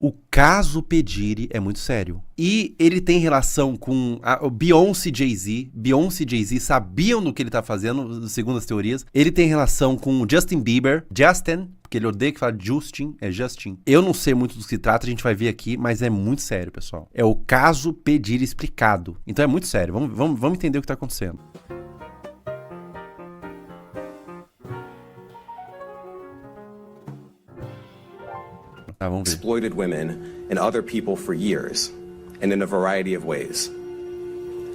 O caso P. Diddy é muito sério. E ele tem relação com o Beyoncé e Jay-Z. Beyoncé e Jay-Z sabiam do que ele tá fazendo, segundo as teorias. Ele tem relação com o Justin Bieber. Justin, porque ele odeia que fala Justin, é Justin. Eu não sei muito do que se trata, a gente vai ver aqui, mas é muito sério, pessoal. É o caso P. Diddy explicado. Então é muito sério, vamos entender o que tá acontecendo. Tá, vamos ver. Exploited women and other people for years, and in a variety of ways.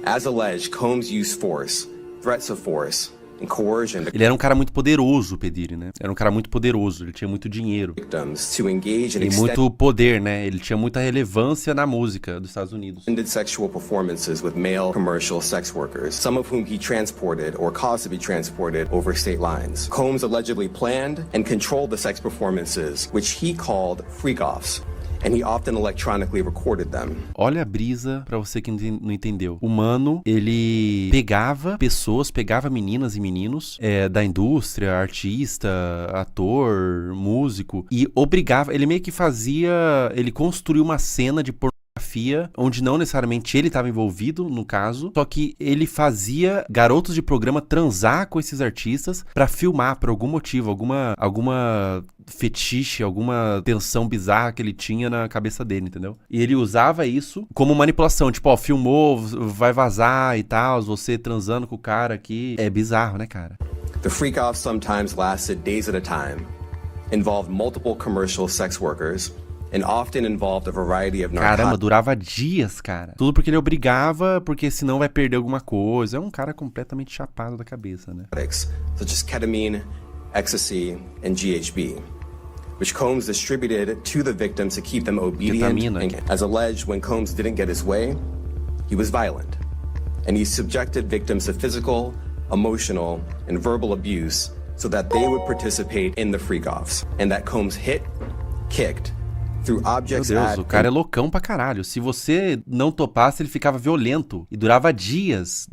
As alleged, Combs used force, threats of force, and coercion Ele era um cara muito poderoso, P. Diddy, né? Era um cara muito poderoso, ele tinha muito dinheiro. victims to engage in E muito poder, né? Ele tinha muita relevância na música dos Estados Unidos. extended sexual performances with male commercial sex workers, some of whom he transported or caused to be transported over state lines. Combs allegedly planned and controlled the sex performances, which he called freak-offs, and he often electronically recorded them. Olha a brisa pra você que não entendeu. O mano, ele pegava pessoas, pegava meninas e meninos da indústria, artista, ator, músico, e obrigava, ele meio que fazia, ele construiu uma cena de pornografia onde não necessariamente ele estava envolvido no caso, só que ele fazia garotos de programa transar com esses artistas pra filmar por algum motivo, alguma fetiche, alguma tensão bizarra que ele tinha na cabeça dele, entendeu? E ele usava isso como manipulação, tipo, ó, filmou, vai vazar e tal, você transando com o cara aqui. É bizarro, né, cara? The freak-offs sometimes lasted days at a time, involved multiple commercial sex workers, and often involved a variety of Caramba, durava dias, cara. Tudo porque ele obrigava, porque senão vai perder alguma coisa. É um cara completamente chapado da cabeça, né? narcotics, such as ketamine, ecstasy, and GHB, which Combs distributed to the victims to keep them obedient. Ketamina. And, as alleged, when Combs didn't get his way, he was violent, and he subjected victims to physical, emotional, and verbal abuse so that they would participate in the freak-offs, and that Combs hit, kicked, through Meu objects Deus, at o cara é loucão pra caralho. Se você não topasse, ele ficava violento. E durava dias.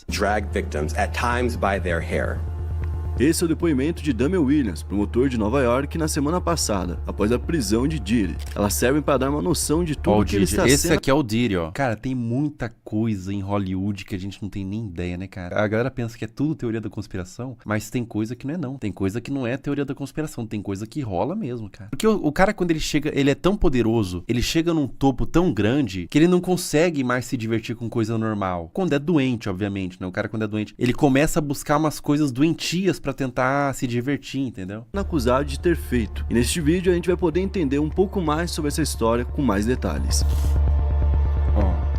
drag victims, at times by their hair. Esse é o depoimento de Damian Williams, promotor de Nova York, na semana passada, após a prisão de Diddy. Elas servem para dar uma noção de Ó, tudo o que ele Diddy. está Esse sendo. aqui é o Diddy, ó. Cara, tem muita coisa em Hollywood que a gente não tem nem ideia, né, cara? A galera pensa que é tudo teoria da conspiração, mas tem coisa que não é não. Tem coisa que não é teoria da conspiração, tem coisa que rola mesmo, cara. Porque o cara, quando ele chega, ele é tão poderoso, ele chega num topo tão grande, que ele não consegue mais se divertir com coisa normal. Quando é doente, obviamente, né? O cara, quando é doente, ele começa a buscar umas coisas doentias pra tentar se divertir, entendeu? Acusado de ter feito. E neste vídeo a gente vai poder entender um pouco mais sobre essa história com mais detalhes. Ó,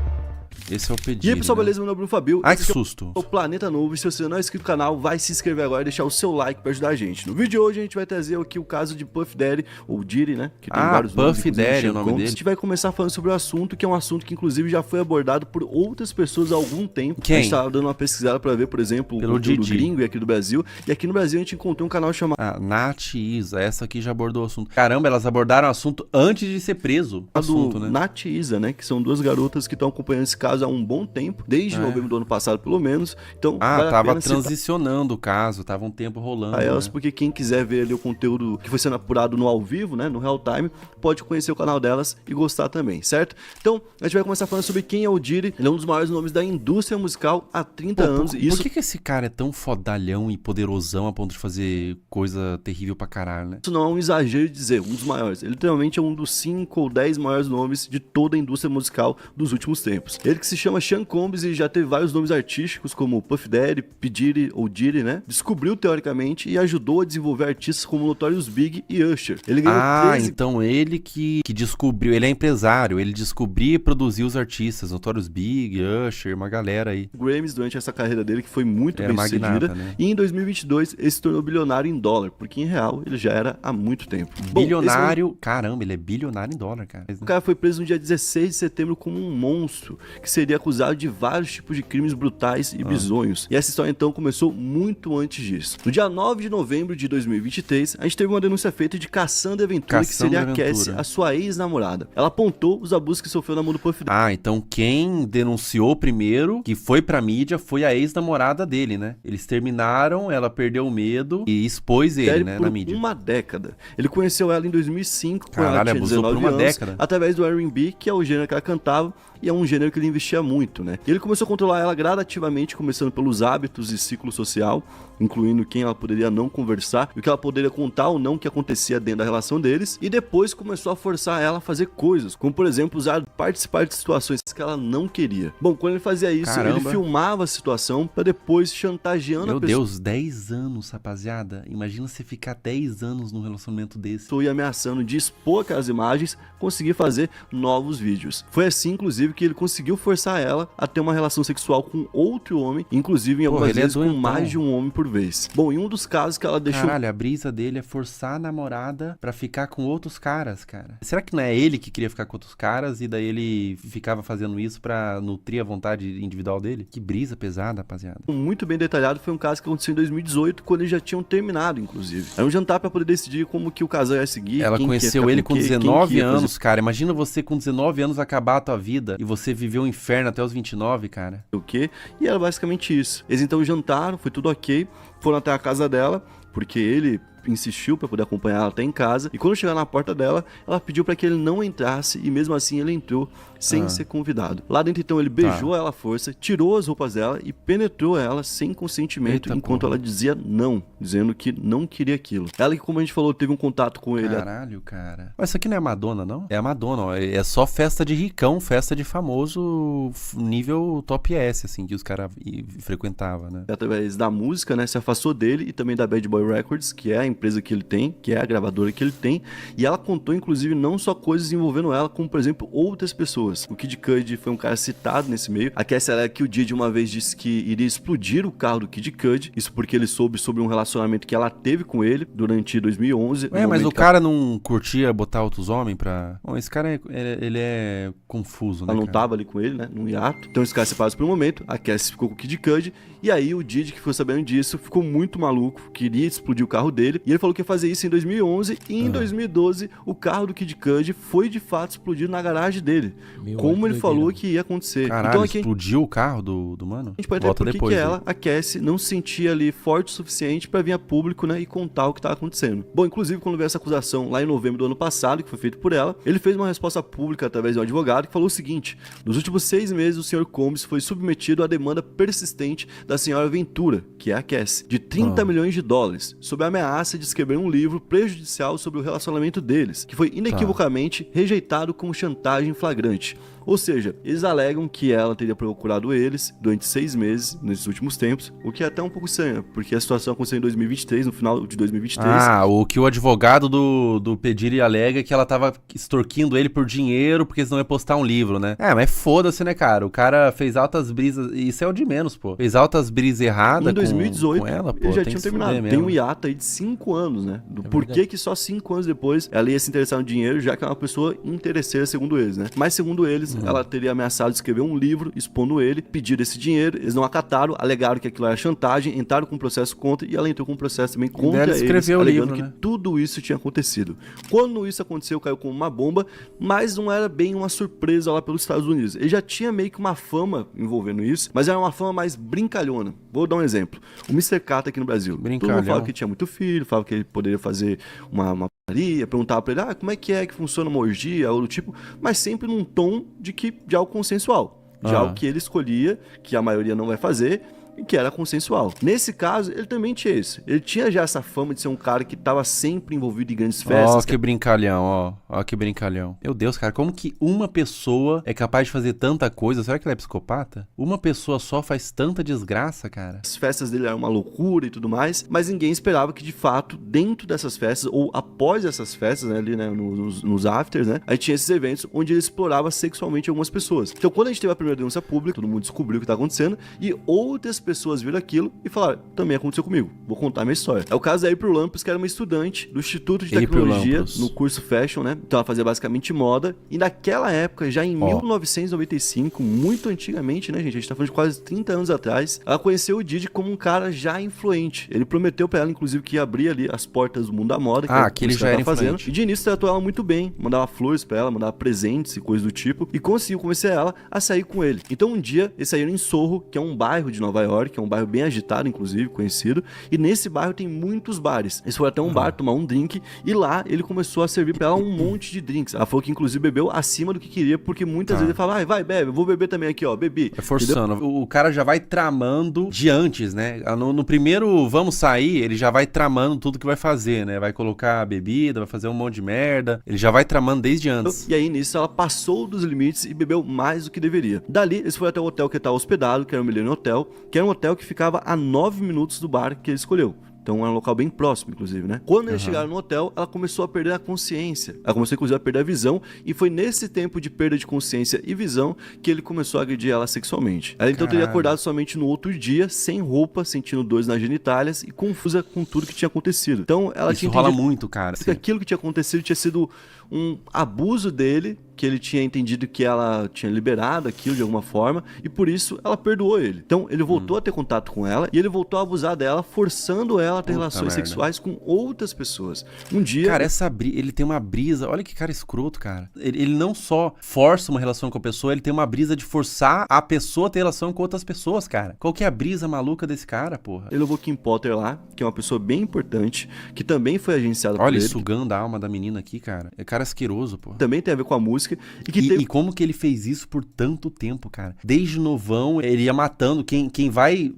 esse é o pedido. E aí pessoal, né? beleza? Meu nome é Bruno Fabio. Ai, que Esse aqui susto. é o Planeta Novo. E se você não é inscrito no canal, vai se inscrever agora e deixar o seu like pra ajudar a gente. No vídeo de hoje a gente vai trazer aqui o caso de Puff Daddy, ou Diddy, né? Que tem vários nomes, Puff inclusive Daddy é o Sean nome Combs. dele. A gente vai começar falando sobre o assunto, que é um assunto que inclusive já foi abordado por outras pessoas há algum tempo. Quem? A gente tava dando uma pesquisada pra ver, por exemplo, Pelo o conteúdo Didi. gringo e aqui do Brasil. E aqui no Brasil a gente encontrou um canal chamado Nath e Isa, essa aqui já abordou o assunto. Caramba, elas abordaram o assunto antes de ser preso. O assunto, né? Nath e Isa, né? Que são duas garotas que estão acompanhando esse caso há um bom tempo, desde novembro do ano passado, pelo menos. Então, vale a Tava pena citar transicionando o caso, tava um tempo rolando. a elas, né? porque quem quiser ver ali o conteúdo que foi sendo apurado no ao vivo, né, no real time, pode conhecer o canal delas e gostar também, certo? Então, a gente vai começar falando sobre quem é o Diddy. Ele é um dos maiores nomes da indústria musical há 30 anos. E Por que esse cara é tão fodalhão e poderosão a ponto de fazer coisa terrível pra caralho, né? isso não é um exagero de dizer, um dos maiores. Ele literalmente é um dos 5 ou 10 maiores nomes de toda a indústria musical dos últimos tempos. Ele que se chama Sean Combs e já teve vários nomes artísticos, como Puff Daddy, P. Diddy ou Diddy, né? Descobriu teoricamente e ajudou a desenvolver artistas como Notorious Big e Usher. Ele ganhou 13 Então ele que descobriu, ele é empresário, ele descobriu e produziu os artistas, Notorious Big, Usher, uma galera aí. Grammys durante essa carreira dele, que foi muito bem magnata, sucedida. né? E em 2022 ele se tornou bilionário em dólar, porque em real ele já era há muito tempo. Bom, Bilionário, caramba, ele é bilionário em dólar, cara. o cara foi preso no dia 16 de setembro como um monstro, que que seria acusado de vários tipos de crimes brutais e bizonhos. E essa história então começou muito antes disso. No dia 9 de novembro de 2023, a gente teve uma denúncia feita de Cassandra Ventura, que seria a Cassie, a sua ex-namorada. Ela apontou os abusos que sofreu na mão do Puff Daddy. Ah, então quem denunciou primeiro, que foi pra mídia, foi a ex-namorada dele, né? Eles terminaram, ela perdeu o medo e expôs ele, né, por na mídia. uma década. Ele conheceu ela em 2005, quando Caralho, ela tinha abusou 19 por uma anos, década. através do R&B, que é o gênero que ela cantava, e é um gênero que ele investia muito, né? E ele começou a controlar ela gradativamente, começando pelos hábitos e ciclo social, incluindo quem ela poderia não conversar, e o que ela poderia contar ou não que acontecia dentro da relação deles, e depois começou a forçar ela a fazer coisas, como por exemplo, participar de situações que ela não queria. Bom, quando ele fazia isso, Caramba. ele filmava a situação pra depois chantageando Meu a pessoa. Deus, 10 anos, rapaziada. Imagina você ficar 10 anos num relacionamento desse. E ameaçando de expor aquelas imagens, conseguir fazer novos vídeos. Foi assim, inclusive, que ele conseguiu forçar ela a ter uma relação sexual com outro homem, inclusive em algumas vezes com mais de um homem por vez. Bom, em um dos casos que ela deixou... Caralho, a brisa dele é forçar a namorada pra ficar com outros caras, cara. Será que não é ele que queria ficar com outros caras e daí ele ficava fazendo isso pra nutrir a vontade individual dele? Que brisa pesada, rapaziada. Muito bem detalhado, foi um caso que aconteceu em 2018, quando eles já tinham terminado, inclusive. Era um jantar pra poder decidir como que o casal ia seguir. Ela quem conheceu que ia ele ficar com quem, 19 quem que ia anos, cara. Imagina você com 19 anos acabar a tua vida e você viveu o inferno até os 29, cara. o quê? E era basicamente isso. Eles então jantaram, foi tudo ok, foram até a casa dela, porque ele insistiu para poder acompanhar ela até em casa, e quando chegaram na porta dela, ela pediu para que ele não entrasse, e mesmo assim ele entrou sem ser convidado. Lá dentro então ele beijou ela à força, tirou as roupas dela e penetrou ela sem consentimento. Eita, enquanto porra. ela dizia não, dizendo que não queria aquilo. Ela que, como a gente falou, teve um contato com ele. Caralho, cara. Mas isso aqui não é a Madonna, não? É a Madonna, ó. É só festa de ricão, festa de famoso nível top S, assim, que os caras frequentavam, né? Através da música, né, se afastou dele e também da Bad Boy Records, que é a empresa que ele tem, que é a gravadora que ele tem, e ela contou, inclusive, não só coisas envolvendo ela, como, por exemplo, outras pessoas. O Kid Cudi foi um cara citado nesse meio. A Cassie era que o Diddy uma vez disse que iria explodir o carro do Kid Cudi, isso porque ele soube sobre um relacionamento que ela teve com ele durante 2011. Ué, mas o cara não curtia botar outros homens pra... Bom, esse cara, ele é confuso, né, Ela não cara? tava ali com ele, né, num hiato. Então esse cara se separaram por um momento, a Cassie ficou com o Kid Cudi, e aí o Diddy, que ficou sabendo disso, ficou muito maluco, queria explodir o carro dele, e ele falou que ia fazer isso em 2011, e em 2012 o carro do Kid Cudi foi de fato explodido na garagem dele, como ele falou que ia acontecer. Caralho, Então aqui explodiu o carro do mano? a gente pode Volta entender por que ela, a Cassie, não se sentia ali forte o suficiente pra vir a público, né, e contar o que tava acontecendo. Bom, inclusive quando veio essa acusação lá em novembro do ano passado, que foi feito por ela, ele fez uma resposta pública através de um advogado que falou o seguinte: nos últimos 6 meses o Sr. Combs foi submetido à demanda persistente da senhora Ventura, que é a Cassie, de 30 milhões de dólares, sob a ameaça de escrever um livro prejudicial sobre o relacionamento deles, que foi inequivocamente rejeitado como chantagem flagrante. Ou seja, eles alegam que ela teria procurado eles durante 6 meses, nesses últimos tempos, o que é até um pouco estranho, porque a situação aconteceu em 2023, no final de 2023. Ah, o que o advogado do Pediri alega é que ela tava extorquindo ele por dinheiro porque senão ia postar um livro, né? É, mas foda-se, né, cara? O cara fez altas brisas, isso é o de menos, pô. Fez altas brisas erradas em 2018, com ela, pô. eles já tem tinham que se terminado. fuder Tem mesmo. um hiato aí de 5 anos, né? Do porquê que só 5 anos depois ela ia se interessar no dinheiro, já que é uma pessoa interesseira, segundo eles, né? Mas segundo eles, ela teria ameaçado de escrever um livro expondo ele, pediram esse dinheiro, eles não acataram, alegaram que aquilo era chantagem, entraram com um processo contra, e ela entrou com um processo também contra eles, escreveu o alegando livro, que né? tudo isso tinha acontecido. Quando isso aconteceu, caiu como uma bomba, mas não era bem uma surpresa lá pelos Estados Unidos. Ele já tinha meio que uma fama envolvendo isso, mas era uma fama mais brincalhona. Vou dar um exemplo. O Mr. Catra aqui no Brasil. Todo Brincalhão. mundo falava que tinha muito filho, falava que ele poderia fazer uma putaria, perguntava pra ele, como é que funciona uma orgia, algo do tipo, mas sempre num tom de algo consensual. De algo que ele escolhia, que a maioria não vai fazer, e que era consensual. Nesse caso, ele também tinha isso. Ele tinha já essa fama de ser um cara que tava sempre envolvido em grandes festas. Ó, que brincalhão, ó. Ó, que brincalhão. Meu Deus, cara, como que uma pessoa é capaz de fazer tanta coisa? Será que ela é psicopata? Uma pessoa só faz tanta desgraça, cara? As festas dele eram uma loucura e tudo mais, mas ninguém esperava que, de fato, dentro dessas festas, ou após essas festas, né, ali, né, nos afters, né, aí tinha esses eventos onde ele explorava sexualmente algumas pessoas. Então, quando a gente teve a primeira denúncia pública, todo mundo descobriu o que tá acontecendo, e outras pessoas viram aquilo e falaram, também aconteceu comigo, vou contar a minha história. É o caso da April Lampros, que era uma estudante do Instituto de Tecnologia no curso Fashion, né? Então ela fazia basicamente moda, e naquela época, já em 1995, muito antigamente, né, gente? A gente tá falando de quase 30 anos atrás, ela conheceu o Didi como um cara já influente. Ele prometeu pra ela, inclusive, que ia abrir ali as portas do mundo da moda, que ele já era fazendo. E de início tratou ela muito bem, mandava flores pra ela, mandava presentes e coisas do tipo, e conseguiu convencer ela a sair com ele. Então um dia, eles saíram em Soho, que é um bairro de Nova York, que é um bairro bem agitado, inclusive, conhecido, e nesse bairro tem muitos bares. Eles foram até um bar tomar um drink, e lá ele começou a servir pra ela um monte de drinks. Ela falou que inclusive bebeu acima do que queria, porque muitas vezes ele falava, vai, bebe, eu vou beber também aqui, ó, bebi. É forçando. Entendeu? O cara já vai tramando de antes, né? No primeiro vamos sair, ele já vai tramando tudo que vai fazer, né? Vai colocar bebida, vai fazer um monte de merda. Ele já vai tramando desde antes. E aí, nisso, ela passou dos limites e bebeu mais do que deveria. Dali, eles foram até o hotel que ele estava hospedado, que era o Millennium Hotel, que era um hotel que ficava a 9 minutos do bar que ele escolheu. Então era um local bem próximo, inclusive, né? Quando eles chegaram no hotel, ela começou a perder a consciência. Ela começou, inclusive, a perder a visão. E foi nesse tempo de perda de consciência e visão que ele começou a agredir ela sexualmente. Ela então teria acordado somente no outro dia, sem roupa, sentindo dores nas genitálias e confusa com tudo que tinha acontecido. Então ela tinha rola muito, cara. Que aquilo que tinha acontecido tinha sido um abuso dele, que ele tinha entendido que ela tinha liberado aquilo de alguma forma, e por isso ela perdoou ele. Então ele voltou a ter contato com ela, e ele voltou a abusar dela, forçando ela a ter relações sexuais com outras pessoas. Um dia... Cara, ele tem uma brisa, olha que cara escroto, cara. Ele não só força uma relação com a pessoa, ele tem uma brisa de forçar a pessoa a ter relação com outras pessoas, cara. Qual que é a brisa maluca desse cara, porra? Ele levou Kim Potter lá, que é uma pessoa bem importante, que também foi agenciada por ele. Olha, sugando a alma da menina aqui, cara. É cara asqueroso, porra. Também tem a ver com a música. E como que ele fez isso por tanto tempo, cara? Desde novão, ele ia matando. Quem vai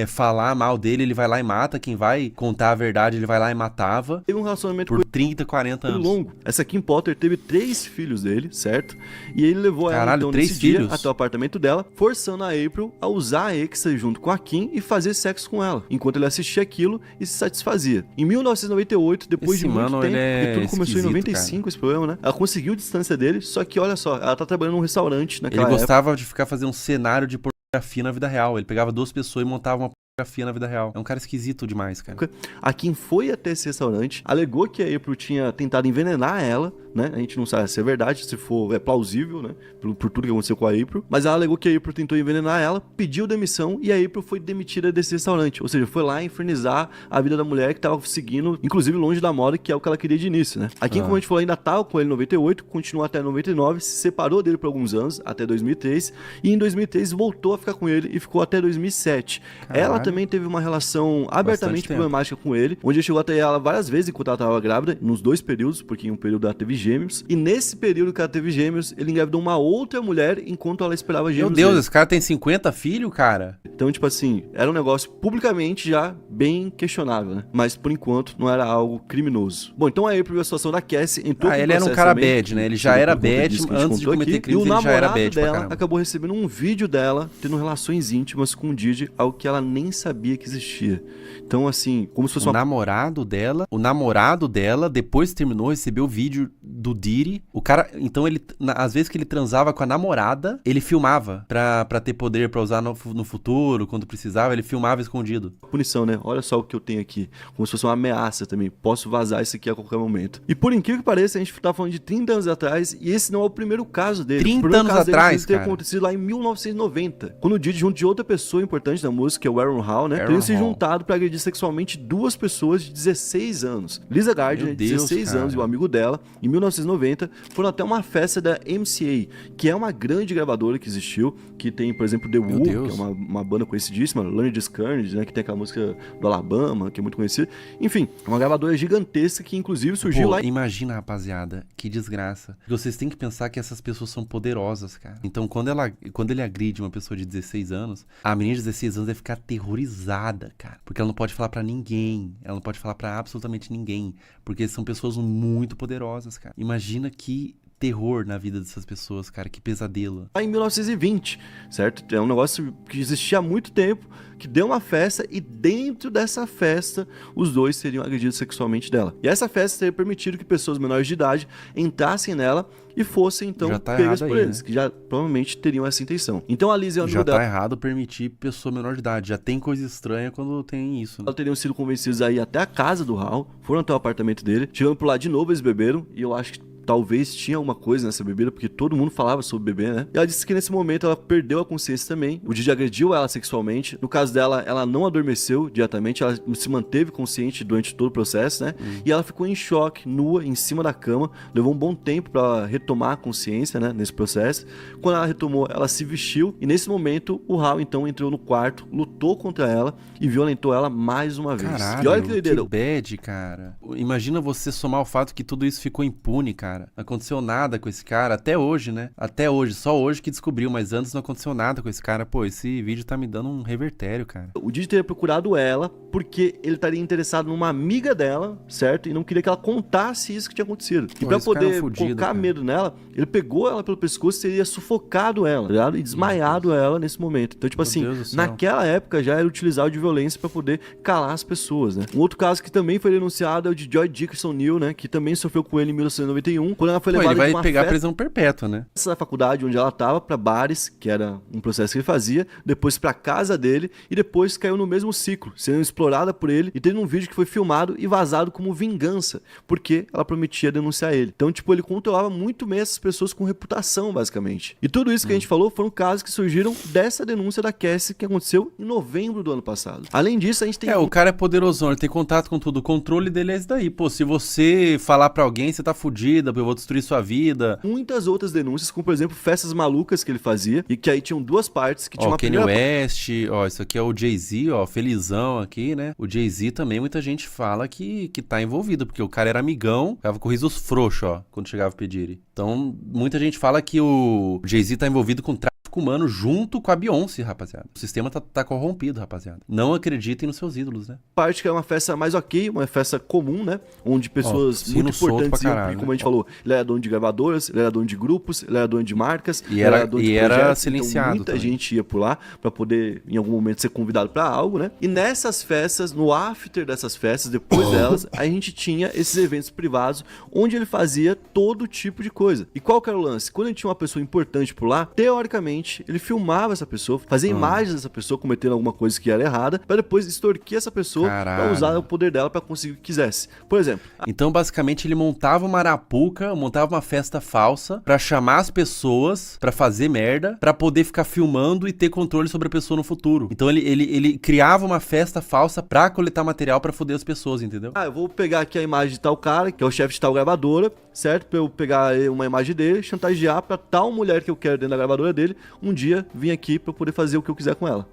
falar mal dele, ele vai lá e mata. Quem vai contar a verdade, ele vai lá e matava. Teve um relacionamento por 30, 40 anos. longo. Essa Kim Potter teve 3 filhos dele, certo? E ele levou ela, então, nesse dia até o apartamento dela, forçando a April a usar a Exa junto com a Kim e fazer sexo com ela, enquanto ele assistia aquilo e se satisfazia. Em 1998, depois de muito tempo, porque tudo começou em 95, cara. Esse problema, né? Ela conseguiu distância dele, só que olha só, ela tá trabalhando num restaurante naquela época. Ele gostava de ficar fazendo um cenário de pornografia na vida real. Ele pegava 2 pessoas e montava uma pornografia na vida real. É um cara esquisito demais, cara. A Kim foi até esse restaurante, alegou que a April tinha tentado envenenar ela, né? A gente não sabe se é verdade, se for, é plausível, né? Por tudo que aconteceu com a April. Mas ela alegou que a April tentou envenenar ela, pediu demissão e a April foi demitida desse restaurante. Ou seja, foi lá infernizar a vida da mulher que tava seguindo, inclusive longe da moda, que é o que ela queria de início, né? A Kim, como a gente falou, ainda tava com ele em 98, continuou até 99, se separou dele por alguns anos, até 2003, e em 2003 voltou a ficar com ele e ficou até 2007. Caralho. Ela também teve uma relação abertamente problemática com ele, onde ele chegou até ela várias vezes enquanto ela tava grávida, nos 2 períodos, porque em um período ela teve gêmeos, e nesse período que ela teve gêmeos, ele engravidou uma outra mulher enquanto ela esperava gêmeos. Meu Deus, dele. Esse cara tem 50 filhos, cara? Então, tipo assim, era um negócio publicamente já bem questionável, né? Mas, por enquanto, não era algo criminoso. Bom, então a April, a situação da Cassie entrou com ele era um cara bad, né? Ele já era bad antes de cometer crimes, ele já era bad pra caramba. E o namorado dela acabou recebendo um vídeo dela tendo relações íntimas com o Didi, algo que ela nem sabia que existia. Então, assim, como se fosse o namorado dela, depois que terminou, recebeu o vídeo do Didi. O cara, então ele, às vezes que ele transava com a namorada, ele filmava pra ter poder pra usar no futuro, quando precisava, ele filmava escondido. Punição, né? Olha só o que eu tenho aqui. Como se fosse uma ameaça também. Posso vazar isso aqui a qualquer momento. E por incrível que pareça, a gente tá falando de 30 anos atrás, e esse não é o primeiro caso dele. 30 anos atrás, cara. Ter acontecido lá em 1990. Quando o Didi, junto de outra pessoa importante da música, que é o Aaron Hall, né? Teriam se juntado pra agredir sexualmente 2 pessoas de 16 anos. Lisa Gardner, 16 anos, e o amigo dela, em 1990, foram até uma festa da MCA, que é uma grande gravadora que existiu, que tem, por exemplo, The Who, que é uma banda conhecidíssima, Leonard Scourge, né? Que tem aquela música do Alabama, que é muito conhecida. Enfim, uma gravadora gigantesca que, inclusive, surgiu lá... Imagina, rapaziada, que desgraça. Vocês têm que pensar que essas pessoas são poderosas, cara. Então, quando ele agride uma pessoa de 16 anos, a menina de 16 anos vai ficar aterrorizada, cara. Porque ela não pode falar pra ninguém. Ela não pode falar pra absolutamente ninguém. Porque são pessoas muito poderosas, cara. Imagina que terror na vida dessas pessoas, cara, que pesadelo. Em 1920, certo? É um negócio que existia há muito tempo, que deu uma festa e dentro dessa festa os dois seriam agredidos sexualmente dela. E essa festa teria permitido que pessoas menores de idade entrassem nela e fossem então Já tá pegas errado por aí, eles, né? que já provavelmente teriam essa intenção. Então a Liz e o amigo Já dela tá errado permitir pessoa menor de idade. Já tem coisa estranha quando tem isso, né? teriam sido convencidos a ir até a casa do Hal, foram até o apartamento dele, chegando por lá de novo eles beberam, e eu acho que talvez tinha alguma coisa nessa bebida, porque todo mundo falava sobre beber, né? E ela disse que nesse momento ela perdeu a consciência também. O Didi agrediu ela sexualmente. No caso dela, ela não adormeceu diretamente, ela se manteve consciente durante todo o processo, né? E ela ficou em choque, nua, em cima da cama. Levou um bom tempo pra retomar a consciência, né? Nesse processo. Quando ela retomou, ela se vestiu. E nesse momento, o Hal então entrou no quarto, lutou contra ela e violentou ela mais uma vez. Caralho, E olha que doideira. que bad, cara. Imagina você somar o fato que tudo isso ficou impune, cara. Não aconteceu nada com esse cara, até hoje, né? Até hoje, só hoje que descobriu, mas antes não aconteceu nada com esse cara. Pô, esse vídeo tá me dando um revertério, cara. O Didi teria procurado ela porque ele estaria interessado numa amiga dela, certo? E não queria que ela contasse isso que tinha acontecido. E Pô, pra esse cara é um poder fudido, colocar cara. medo nela, ele pegou ela pelo pescoço e teria sufocado ela, tá ligado? E desmaiado ela nesse momento. Então, tipo Meu assim, Deus do céu. naquela época já era utilizado de violência pra poder calar as pessoas, né? Um outro caso que também foi denunciado é o de Joy Dickerson Neal, né? Que também sofreu com ele em 1991, quando ela foi Pô, levada ele vai de uma pegar festa prisão perpétua, né? da faculdade onde ela tava pra bares, que era um processo que ele fazia, depois pra casa dele e depois caiu no mesmo ciclo, sendo explorada por ele e tendo um vídeo que foi filmado e vazado como vingança, porque ela prometia denunciar ele. Então, tipo, ele controlava muito bem essas pessoas com reputação, basicamente. E tudo isso que a gente falou foram casos que surgiram dessa denúncia da Cassie que aconteceu em novembro do ano passado. Além disso, a gente tem O cara é poderosão, ele tem contato com tudo. O controle dele é isso daí. Pô, se você falar pra alguém, você tá fudida, eu vou destruir sua vida. muitas outras denúncias, como por exemplo, festas malucas que ele fazia, e que aí tinham duas partes, que tinha Ó, uma Kanye primeira West, ó, isso aqui é o Jay-Z, ó, felizão aqui, né? O Jay-Z também, muita gente fala que tá envolvido, porque o cara era amigão, ficava com risos frouxos, ó, quando chegava a pedir. Então, muita gente fala que o Jay-Z tá envolvido com tráfico humano junto com a Beyoncé, rapaziada. O sistema tá corrompido, rapaziada. Não acreditem nos seus ídolos, né? parte que é uma festa mais ok, uma festa comum, né? Onde pessoas sino muito solto importantes pra iam, caralho, porque, como né? a gente falou, ele era dono de gravadoras, ele era dono de grupos, ele era dono de marcas, E ele era- era dono de e era projetos, silenciado então muita também. gente ia por lá pra poder, em algum momento, ser convidado pra algo, né? E nessas festas, no after dessas festas, depois delas, a gente tinha esses eventos privados onde ele fazia todo tipo de coisa. E qual que era o lance? Quando ele tinha uma pessoa importante por lá, teoricamente, ele filmava essa pessoa, fazia imagens dessa pessoa cometendo alguma coisa que era errada, pra depois extorquir essa pessoa pra Caralho. usar o poder dela pra conseguir o que quisesse. Por exemplo, Então, basicamente, ele montava uma arapuca, montava uma festa falsa pra chamar as pessoas pra fazer merda, pra poder ficar filmando e ter controle sobre a pessoa no futuro. Então, ele criava uma festa falsa pra coletar material pra foder as pessoas, entendeu? eu vou pegar aqui a imagem de tal cara, que é o chefe de tal gravadora, certo? Pra eu pegar uma imagem dele, chantagear pra tal mulher que eu quero dentro da gravadora dele, um dia vir aqui pra eu poder fazer o que eu quiser com ela.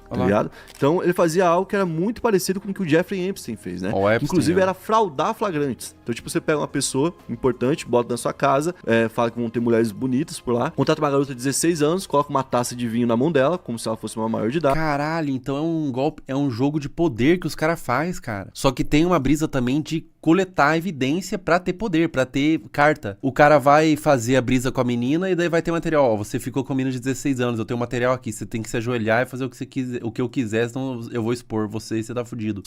Tá Olha lá. ligado? Então ele fazia algo que era muito parecido com o que o Jeffrey Epstein fez, né? Ó, o Epstein, Inclusive é. era fraudar flagrantes. Então, tipo, você pega uma pessoa importante, bota na sua casa, fala que vão ter mulheres bonitas por lá, contrata uma garota de 16 anos, coloca uma taça de vinho na mão dela, como se ela fosse uma maior de idade. Caralho, então é um golpe, é um jogo de poder que os caras faz, cara. Só que tem uma brisa também de coletar evidência pra ter poder, pra ter carta. O cara vai fazer a brisa com a menina e daí vai ter material. Ó, você ficou com a menina de 16 anos, eu tenho material aqui, você tem que se ajoelhar e fazer o que você quiser, o que eu quiser, senão eu vou expor você e você tá fudido.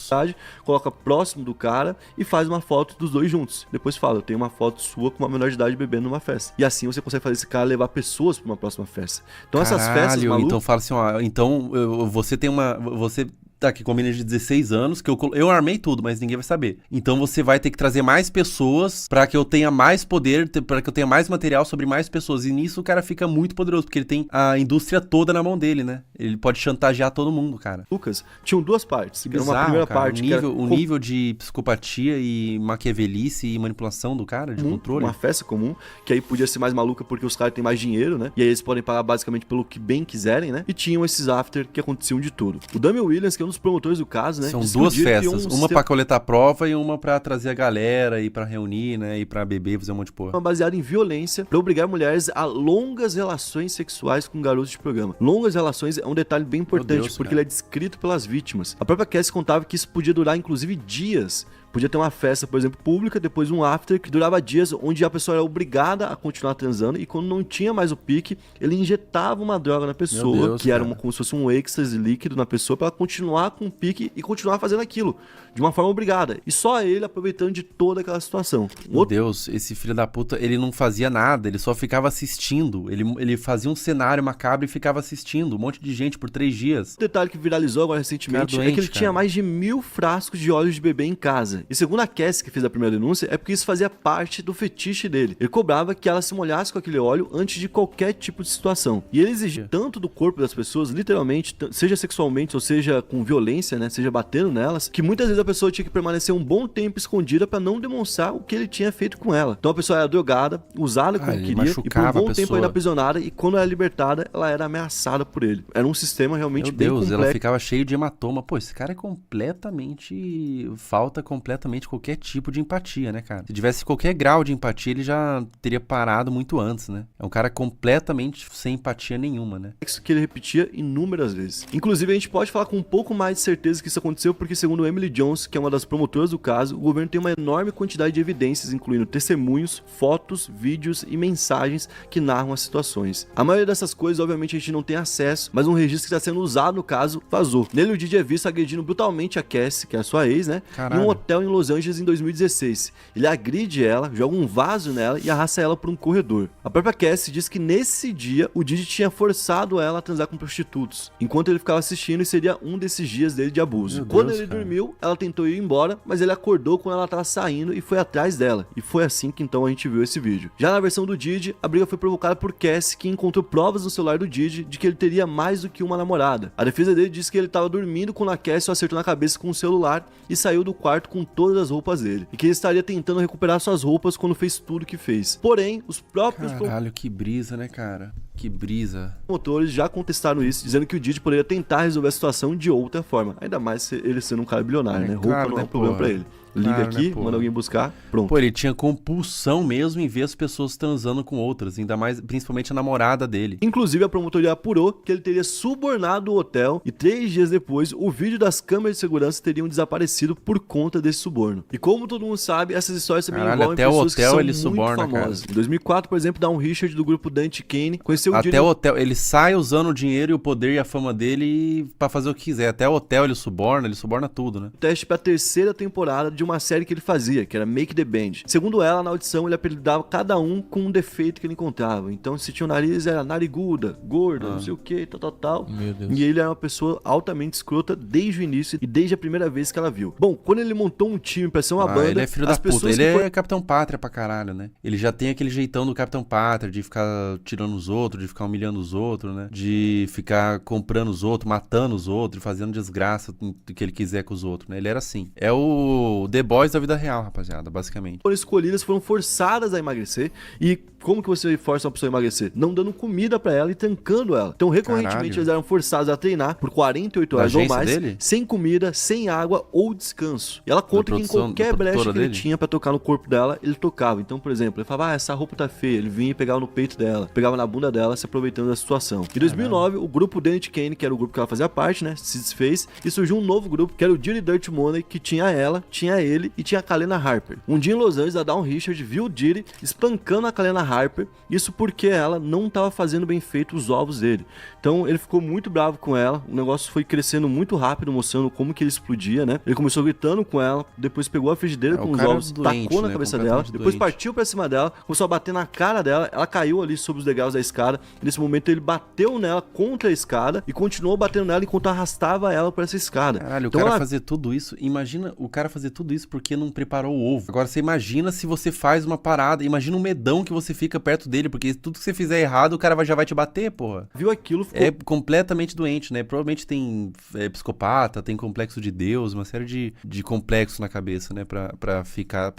Coloca próximo do cara e faz uma foto dos dois juntos. Depois fala, eu tenho uma foto sua com uma menor de idade bebendo numa festa. E assim você consegue fazer esse cara levar pessoas pra uma próxima festa. Então essas festas Caralho, malucas... então fala assim, ó, então você tem uma, você tá aqui com a menina de 16 anos, que eu armei tudo, mas ninguém vai saber. Então você vai ter que trazer mais pessoas pra que eu tenha mais poder, pra que eu tenha mais material sobre mais pessoas. E nisso o cara fica muito poderoso, porque ele tem a indústria toda na mão dele, né? Ele pode chantagear todo mundo, cara. Lucas, tinham duas partes. Que Era bizarro, uma primeira cara. parte O nível de psicopatia e maquiavelice e manipulação do cara, de controle. uma festa comum, que aí podia ser mais maluca porque os caras têm mais dinheiro, né? E aí eles podem pagar basicamente pelo que bem quiserem, né? E tinham esses after que aconteciam de tudo. O Damian Williams, que é um dos promotores do caso, né? São disse que duas o dia criou festas, um uma sistema pra coletar prova e uma pra trazer a galera e pra reunir, né? E pra beber, fazer um monte de porra. baseado em violência pra obrigar mulheres a longas relações sexuais com garotos de programa. Longas relações é um detalhe bem importante, Deus, porque cara. ele é descrito pelas vítimas. A própria Cassie contava que isso podia durar inclusive dias, Podia ter uma festa, por exemplo, pública, depois um after que durava dias, onde a pessoa era obrigada a continuar transando, e quando não tinha mais o pique, ele injetava uma droga na pessoa, Meu Deus, que era cara. como se fosse um êxtase líquido na pessoa, pra ela continuar com o pique e continuar fazendo aquilo, de uma forma obrigada. E só ele aproveitando de toda aquela situação. Meu Deus, esse filho da puta, ele não fazia nada, ele só ficava assistindo. Ele fazia um cenário macabro e ficava assistindo. Um monte de gente por 3 dias. O detalhe que viralizou agora recentemente Cara é que ele doente, tinha cara. mais de 1000 frascos de óleo de bebê em casa. E segundo a Cassie, que fez a primeira denúncia, é porque isso fazia parte do fetiche dele. Ele cobrava que ela se molhasse com aquele óleo antes de qualquer tipo de situação. E ele exigia tanto do corpo das pessoas, literalmente, seja sexualmente ou seja com violência, né, seja batendo nelas, que muitas vezes a pessoa tinha que permanecer um bom tempo escondida pra não demonstrar o que ele tinha feito com ela. Então a pessoa era drogada, usada como ele queria, e por um machucava a bom tempo pessoa. ainda aprisionada, e quando era libertada, ela era ameaçada por ele. Era um sistema realmente Meu bem Deus, complexo. ela ficava cheia de hematoma. Pô, esse cara é completamente... Falta completamente qualquer tipo de empatia, né, cara? Se tivesse qualquer grau de empatia, ele já teria parado muito antes, né? É um cara completamente sem empatia nenhuma, né? Que ele repetia inúmeras vezes. Inclusive, a gente pode falar com um pouco mais de certeza que isso aconteceu, porque segundo Emily Jones, que é uma das promotoras do caso, o governo tem uma enorme quantidade de evidências, incluindo testemunhos, fotos, vídeos e mensagens que narram as situações. A maioria dessas coisas, obviamente, a gente não tem acesso, mas um registro que está sendo usado no caso vazou. Nele, o Didi é visto agredindo brutalmente a Cassie, que é a sua ex, né? Caralho. Em um hotel em Los Angeles em 2016. Ele agride ela, joga um vaso nela e arrasta ela por um corredor. A própria Cassie diz que nesse dia o Didi tinha forçado ela a transar com prostitutos, enquanto ele ficava assistindo, e seria um desses dias dele de abuso. Meu Quando Deus, ele cara. dormiu, ela tentou ir embora, mas ele acordou quando ela estava saindo e foi atrás dela. E foi assim que então a gente viu esse vídeo. Já na versão do Didi, a briga foi provocada por Cassie, que encontrou provas no celular do Didi de que ele teria mais do que uma namorada. A defesa dele disse que ele estava dormindo quando a Cassie o acertou na cabeça com o celular e saiu do quarto com todas as roupas dele, e que ele estaria tentando recuperar suas roupas quando fez tudo que fez. Porém, os próprios Caralho, que brisa, né, cara? Que brisa. promotores já contestaram isso, dizendo que o Didi poderia tentar resolver a situação de outra forma, ainda mais ele sendo um cara bilionário, né? Roupa claro, não é né, um problema porra? pra ele. Liga Claro, aqui, né, porra? manda alguém buscar, pronto. Pô, ele tinha compulsão mesmo em ver as pessoas transando com outras, ainda mais, principalmente a namorada dele. Inclusive, a promotoria apurou que ele teria subornado o hotel, e 3 dias depois, o vídeo das câmeras de segurança teriam desaparecido por conta desse suborno. E como todo mundo sabe, essas histórias também Caralho, envolvem até o pessoas que hotel são ele muito suborna, famosas. cara. Em 2004, por exemplo, Down Richard, do grupo Dante Kane, conheceu o Até Didi o hotel, ele sai usando o dinheiro e o poder e a fama dele pra fazer o que quiser. Até o hotel ele suborna tudo, né? no teste pra 3ª temporada de uma série que ele fazia, que era Make the Band. Segundo ela, na audição, ele apelidava cada um com um defeito que ele encontrava. Então, se tinha o nariz, era nariguda, gorda, não sei o que, tal. Meu Deus. E ele era uma pessoa altamente escrota desde o início e desde a primeira vez que ela viu. Bom, quando ele montou um time pra ser uma banda, Ele é filho as da puta. pessoas Ele que é Capitão Pátria pra caralho, né? Ele já tem aquele jeitão do Capitão Pátria, de ficar tirando os outros, de ficar humilhando os outros, né? De ficar comprando os outros, matando os outros, fazendo desgraça do que ele quiser com os outros, né? Ele era assim. É o The Boys da vida real, rapaziada, basicamente. foram escolhidas foram forçadas a emagrecer. E como que você força uma pessoa a emagrecer? Não dando comida pra ela e tancando ela. Então, recorrentemente, Caralho. eles eram forçados a treinar por 48 Da horas ou agência mais, dele? sem comida, sem água ou descanso. E ela conta que em qualquer da brecha que produtora ele dele? tinha pra tocar no corpo dela, ele tocava. Então, por exemplo, ele falava, essa roupa tá feia. Ele vinha e pegava no peito dela, pegava na bunda dela, se aproveitando da situação. Em 2009, o grupo Dante Kane, que era o grupo que ela fazia parte, né, se desfez, e surgiu um novo grupo, que era o Dirty Dirt Money, que tinha ela, tinha ele e tinha a Kalena Harper. Um dia em Los Angeles, a Dawn Richard viu o Dirty espancando a Kalena Harper, isso porque ela não estava fazendo bem feito os ovos dele. Então ele ficou muito bravo com ela, o negócio foi crescendo muito rápido, mostrando como que ele explodia, né? Ele começou gritando com ela, depois pegou a frigideira com o os cara ovos, doente, tacou na né? cabeça dela, Completamente depois doente. partiu pra cima dela, começou a bater na cara dela, ela caiu ali sobre os degraus da escada, e nesse momento ele bateu nela contra a escada e continuou batendo nela enquanto arrastava ela por essa escada. Caralho, Então o cara ela fazer tudo isso, imagina o cara fazer tudo isso porque não preparou o ovo. Agora você imagina se você faz uma parada, imagina um medão que você fica perto dele, porque tudo que você fizer errado, o cara já vai te bater, porra. viu aquilo, ficou É completamente doente, né? Provavelmente tem psicopata, tem complexo de Deus, uma série de complexos na cabeça, né? Pra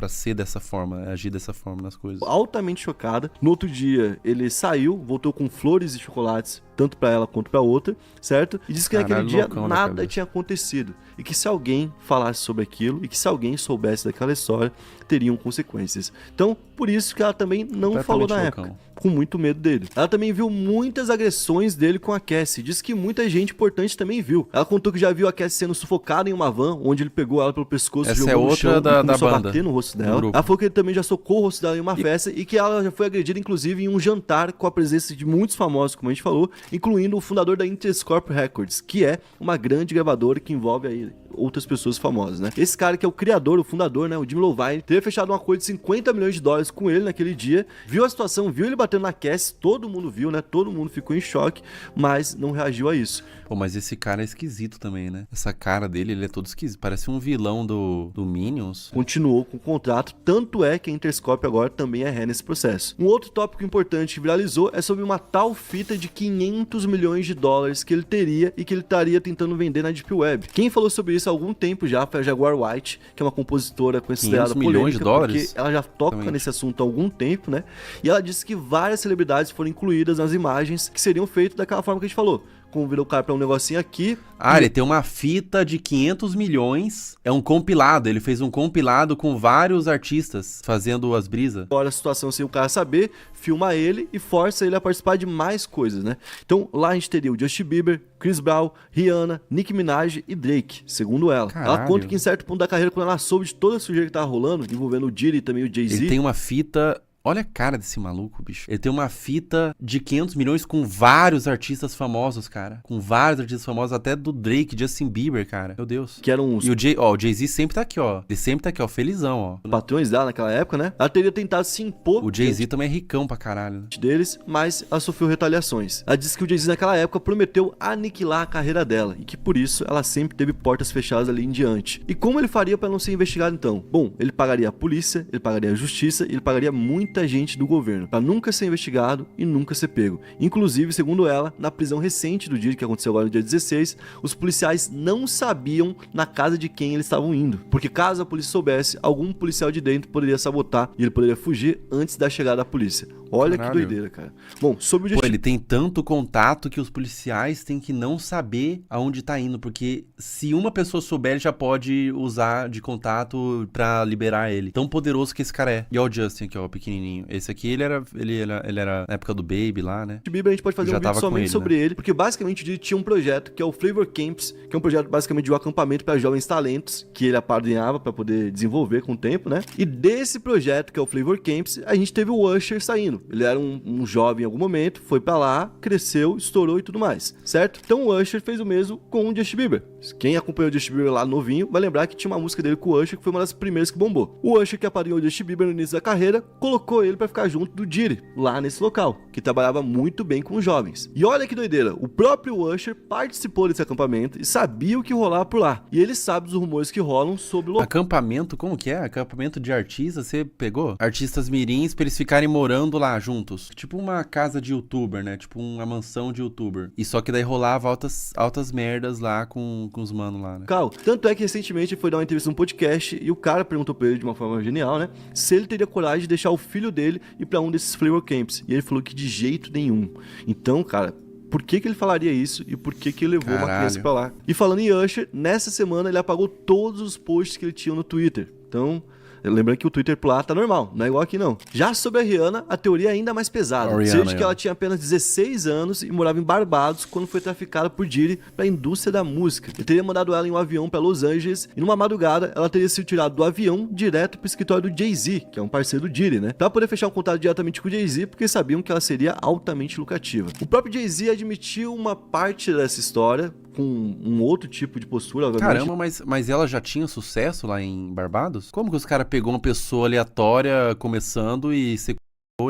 ser dessa forma, agir dessa forma nas coisas. altamente chocada. No outro dia, ele saiu, voltou com flores e chocolates, tanto pra ela quanto pra outra, certo? E disse que naquele Caralho, dia loucão da nada cabeça. tinha acontecido. E que se alguém falasse sobre aquilo, e que se alguém soubesse daquela história, teriam consequências. Então, por isso que ela também não falou na Completamente época. loucão. com muito medo dele. Ela também viu muitas agressões dele com a Cassie. Diz que muita gente importante também viu. Ela contou que já viu a Cassie sendo sufocada em uma van, onde ele pegou ela pelo pescoço, essa jogou no chão da e começou a banda, bater no rosto dela. Ela falou que ele também já socou o rosto dela em uma festa e que ela já foi agredida, inclusive, em um jantar com a presença de muitos famosos, como a gente falou, incluindo o fundador da Interscope Records, que é uma grande gravadora que envolve aí outras pessoas famosas, né? Esse cara que é o criador, o fundador, né? O Jim Lovine, teria fechado um acordo de $50 milhões com ele naquele dia, viu a situação, viu ele batendo na Cassie, todo mundo viu, né? Todo mundo ficou em choque, mas não reagiu a isso. Pô, mas esse cara é esquisito também, né? Essa cara dele, ele é todo esquisito. Parece um vilão do Minions. Continuou com o contrato, tanto é que a Interscope agora também é ré nesse processo. Um outro tópico importante que viralizou é sobre uma tal fita de $500 milhões que ele teria e que ele estaria tentando vender na Deep Web. Quem falou sobre isso há algum tempo já foi a Jaguar White, que é uma compositora considerada polêmica, porque ela já toca nesse assunto há algum tempo, né? E ela disse que várias celebridades foram incluídas nas imagens que seriam feitas daquela forma que a gente falou. Convidou o cara pra um negocinho aqui. Ele tem uma fita de 500 milhões. É um compilado. Ele fez um compilado com vários artistas fazendo as brisas. Agora a situação sem o cara saber, filma ele e força ele a participar de mais coisas, né? Então lá a gente teria o Justin Bieber, Chris Brown, Rihanna, Nicki Minaj e Drake, segundo ela. Caralho. Ela conta que em certo ponto da carreira, quando ela soube de toda a sujeira que tava rolando, envolvendo o Diddy e também o Jay-Z... Ele tem uma fita... Olha a cara desse maluco, bicho. Ele tem uma fita de 500 milhões com vários artistas famosos, cara. Com vários artistas famosos, até do Drake, Justin Bieber, cara. Meu Deus. Que eram os... E o Jay-Z sempre tá aqui, ó. Ele sempre tá aqui, ó. Felizão, ó. patrões dela naquela época, né? Ela teria tentado se impor... O Jay-Z também é ricão pra caralho, né? ...deles, mas ela sofreu retaliações. Ela disse que o Jay-Z naquela época prometeu aniquilar a carreira dela e que por isso ela sempre teve portas fechadas ali em diante. E como ele faria pra não ser investigado então? Bom, ele pagaria a polícia, ele pagaria a justiça e ele pagaria muita gente do governo pra nunca ser investigado e nunca ser pego. Inclusive, segundo ela, na prisão recente do dia que aconteceu agora no dia 16, os policiais não sabiam na casa de quem eles estavam indo, porque caso a polícia soubesse, algum policial de dentro poderia sabotar e ele poderia fugir antes da chegada da polícia. Olha que doideira, cara. Bom, sobre o Justin... Pô, ele tem tanto contato que os policiais têm que não saber aonde tá indo, porque se uma pessoa souber, ele já pode usar de contato pra liberar ele. Tão poderoso que esse cara é. E ó o Justin aqui, ó, pequenininho. Esse aqui, ele era na época do Baby lá, né? O Bieber a gente pode fazer um vídeo somente sobre ele, porque basicamente ele tinha um projeto que é o Flavor Camps, que é um projeto basicamente de um acampamento para jovens talentos, que ele apadrinhava para poder desenvolver com o tempo, né? E desse projeto, que é o Flavor Camps, a gente teve o Usher saindo. Ele era um jovem em algum momento, foi pra lá, cresceu, estourou e tudo mais, certo? Então o Usher fez o mesmo com o Justin Bieber. Quem acompanhou o Justin Bieber lá novinho vai lembrar que tinha uma música dele com o Usher que foi uma das primeiras que bombou. O Usher, que apadrinhou o Justin Bieber no início da carreira, colocou ele pra ficar junto do Diddy, lá nesse local, que trabalhava muito bem com os jovens. E olha que doideira, o próprio Usher participou desse acampamento e sabia o que rolava por lá. E ele sabe dos rumores que rolam sobre o local. Acampamento? Como que é? Acampamento de artistas? Você pegou? Artistas mirins pra eles ficarem morando lá juntos. Tipo uma casa de youtuber, né? Tipo uma mansão de youtuber. E só que daí rolava altas merdas lá com os manos lá, né? Tanto é que recentemente ele foi dar uma entrevista num podcast e o cara perguntou pra ele de uma forma genial, né? Se ele teria coragem de deixar o filho dele ir pra um desses Flavor Camps. E ele falou que de jeito nenhum. Então, cara, por que ele falaria isso e por que ele levou uma criança pra lá? E falando em Usher, nessa semana ele apagou todos os posts que ele tinha no Twitter. Então, lembrando que o Twitter por lá tá normal, não é igual aqui não. Já sobre a Rihanna, a teoria é ainda mais pesada. Seja que ela tinha apenas 16 anos e morava em Barbados quando foi traficada por Diddy pra indústria da música. Ele teria mandado ela em um avião pra Los Angeles e numa madrugada ela teria sido tirada do avião direto pro escritório do Jay-Z, que é um parceiro do Diddy, né? Pra poder fechar um contato diretamente com o Jay-Z, porque sabiam que ela seria altamente lucrativa. O próprio Jay-Z admitiu uma parte dessa história, com um outro tipo de postura, obviamente. Caramba, mas ela já tinha sucesso lá em Barbados? Como que os caras pegou uma pessoa aleatória começando e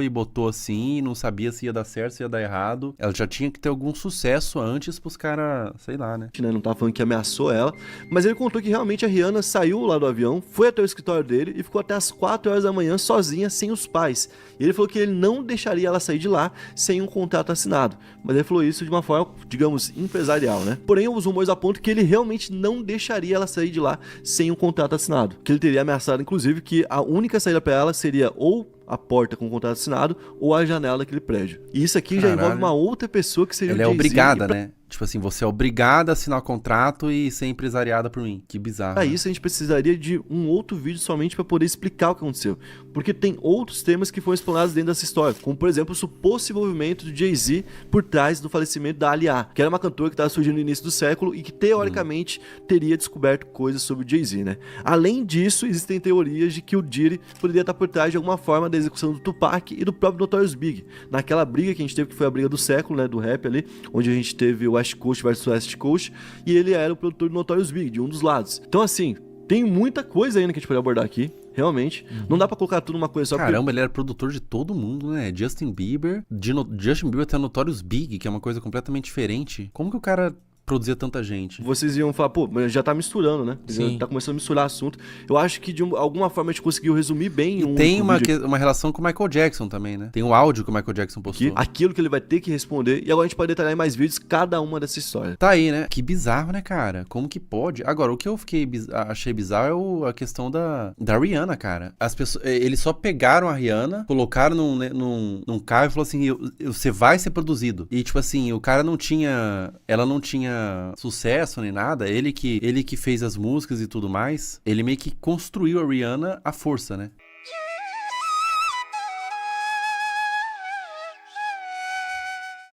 e botou assim, e não sabia se ia dar certo, se ia dar errado. Ela já tinha que ter algum sucesso antes pros caras, sei lá, né? Não tava falando que ameaçou ela, mas ele contou que realmente a Rihanna saiu lá do avião, foi até o escritório dele e ficou até as 4 horas da manhã sozinha, sem os pais. E ele falou que ele não deixaria ela sair de lá sem um contrato assinado. Mas ele falou isso de uma forma, digamos, empresarial, né? Porém, os rumores apontam que ele realmente não deixaria ela sair de lá sem um contrato assinado. Que ele teria ameaçado, inclusive, que a única saída pra ela seria ou a porta com o contrato assinado ou a janela daquele prédio. E isso aqui já envolve uma outra pessoa que seria o Jay-Z. Ela é obrigada, né? Tipo assim, você é obrigada a assinar o contrato e ser empresariada por mim. Que bizarro. Pra né? isso a gente precisaria de um outro vídeo somente pra poder explicar o que aconteceu. Porque tem outros temas que foram explanados dentro dessa história, como por exemplo o suposto envolvimento do Jay-Z por trás do falecimento da Ali-A, que era uma cantora que estava surgindo no início do século e que teoricamente teria descoberto coisas sobre o Jay-Z, né? Além disso, existem teorias de que o Diddy poderia estar por trás de alguma forma da execução do Tupac e do próprio Notorious Big. Naquela briga que a gente teve, que foi a briga do século, né, do rap ali, onde a gente teve o West Coast versus West Coast, e ele era o produtor do Notorious Big, de um dos lados. Então assim, tem muita coisa ainda que a gente pode abordar aqui. Realmente. Não dá pra colocar tudo numa coisa só. Caramba, ele era produtor de todo mundo, né? Justin Bieber, Justin Bieber até Notorious Big, que é uma coisa completamente diferente. Como que o cara produzia tanta gente? Vocês iam falar, pô, mas já tá misturando, né? Sim. Tá começando a misturar assunto. Eu acho que de alguma forma a gente conseguiu resumir bem E um tem uma vídeo relação com o Michael Jackson também, né? Tem um áudio que o Michael Jackson aqui, postou. aquilo que ele vai ter que responder. E agora a gente pode detalhar em mais vídeos cada uma dessa história. Tá aí, né? Que bizarro, né, cara? Como que pode? Agora, o que eu achei bizarro é a questão da Rihanna, cara. As pessoas, eles só pegaram a Rihanna, colocaram num carro e falou assim, você vai ser produzido. E, tipo assim, o cara ela não tinha sucesso nem nada. Ele que fez as músicas e tudo mais. Ele meio que construiu a Rihanna à força, né?